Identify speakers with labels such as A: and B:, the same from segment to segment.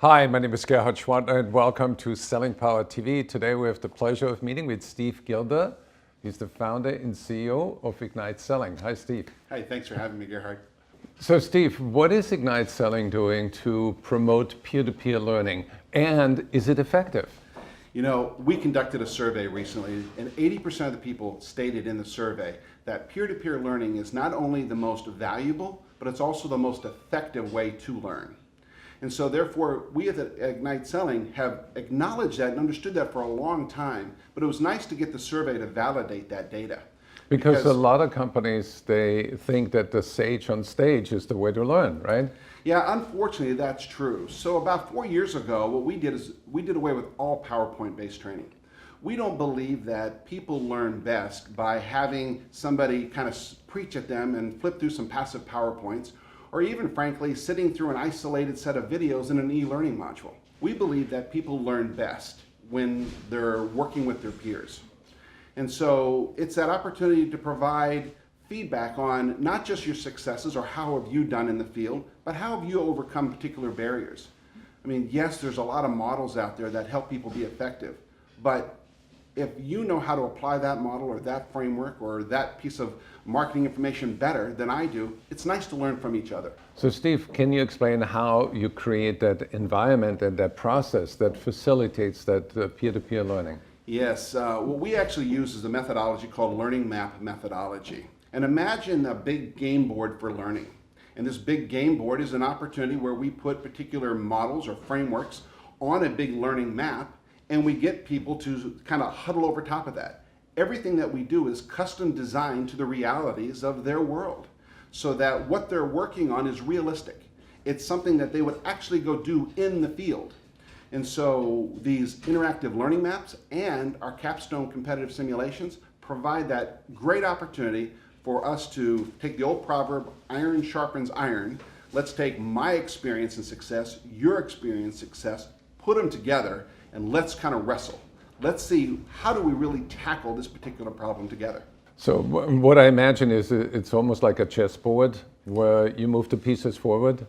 A: Hi, my name is Gerhard Schwantner and welcome to Selling Power TV. Today we have the pleasure of meeting with Steve Gilder. He's the founder and CEO of Ignite Selling. Hi, Steve.
B: Hi, thanks for having me, Gerhard.
A: So Steve, what is Ignite Selling doing to promote peer-to-peer learning, and is it effective?
B: You know, we conducted a survey recently, and 80% of the people stated in the survey that peer-to-peer learning is not only the most valuable, but it's also the most effective way to learn. And so therefore, we at Ignite Selling have acknowledged that and understood that for a long time, but it was nice to get the survey to validate that data.
A: Because a lot of companies, they think that the sage on stage is the way to learn, right?
B: Yeah, unfortunately, that's true. So about 4 years ago, what we did is we did away with all PowerPoint-based training. We don't believe that people learn best by having somebody kind of preach at them and flip through some passive PowerPoints, or even frankly, sitting through an isolated set of videos in an e-learning module. We believe that people learn best when they're working with their peers. And so it's that opportunity to provide feedback on not just your successes or how have you done in the field, but how have you overcome particular barriers. I mean, yes, there's a lot of models out there that help people be effective, but if you know how to apply that model or that framework or that piece of marketing information better than I do, it's nice to learn from each other.
A: So Steve, can you explain how you create that environment and that process that facilitates that peer-to-peer learning?
B: Yes, what we actually use is a methodology called Learning Map methodology. And imagine a big game board for learning. And this big game board is an opportunity where we put particular models or frameworks on a big learning map, and we get people to kind of huddle over top of that. Everything that we do is custom designed to the realities of their world, so that what they're working on is realistic. It's something that they would actually go do in the field. And so these interactive learning maps and our capstone competitive simulations provide that great opportunity for us to take the old proverb, iron sharpens iron. Let's take my experience and success, your experience and success, put them together, and let's kind of wrestle. Let's see, how do we really tackle this particular problem together?
A: So what I imagine is it's almost like a chessboard where you move the pieces forward.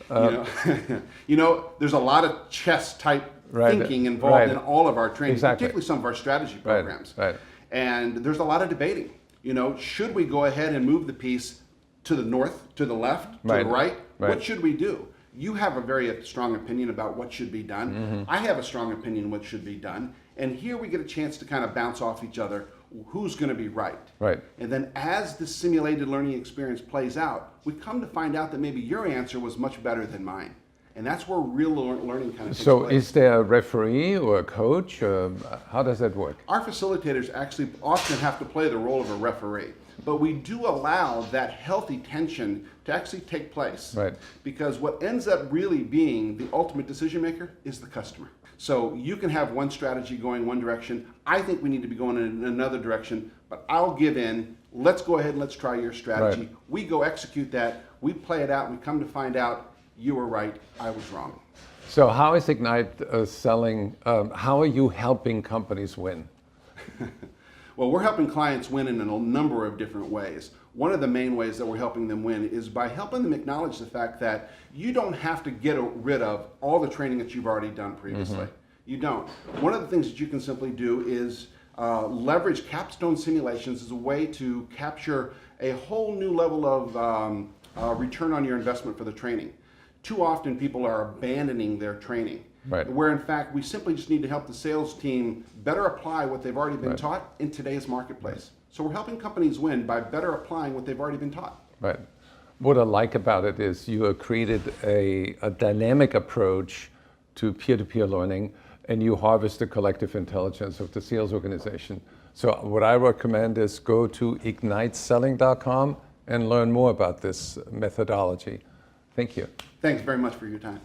B: You know, there's a lot of chess type thinking involved in all of our training, particularly some of our strategy programs. And there's a lot of debating. You know, should we go ahead and move the piece to the north, to the left, to the right? What should we do? You have a very strong opinion about what should be done. Mm-hmm. I have a strong opinion what should be done. And here we get a chance to kind of bounce off each other. Who's going to be right? And then as the simulated learning experience plays out, we come to find out that maybe your answer was much better than mine. And that's where real learning kind of takes place.
A: Is there a referee or a coach? How does that work?
B: Our facilitators actually often have to play the role of a referee, but we do allow that healthy tension to actually take place. Because what ends up really being the ultimate decision maker is the customer. So you can have one strategy going one direction. I think we need to be going in another direction, but I'll give in. Let's go ahead and let's try your strategy. We go execute that. We play it out. We come to find out you were right, I was wrong.
A: So how is Ignite Selling, how are you helping companies win?
B: Well, we're helping clients win in a number of different ways. One of the main ways that we're helping them win is by helping them acknowledge the fact that you don't have to get rid of all the training that you've already done previously. Mm-hmm. You don't. One of the things that you can simply do is leverage capstone simulations as a way to capture a whole new level of return on your investment for the training. Too often people are abandoning their training, where in fact we simply just need to help the sales team better apply what they've already been taught in today's marketplace. So we're helping companies win by better applying what they've already been taught.
A: What I like about it is you have created a dynamic approach to peer-to-peer learning, and you harvest the collective intelligence of the sales organization. So what I recommend is go to igniteselling.com and learn more about this methodology. Thank you.
B: Thanks very much for your time.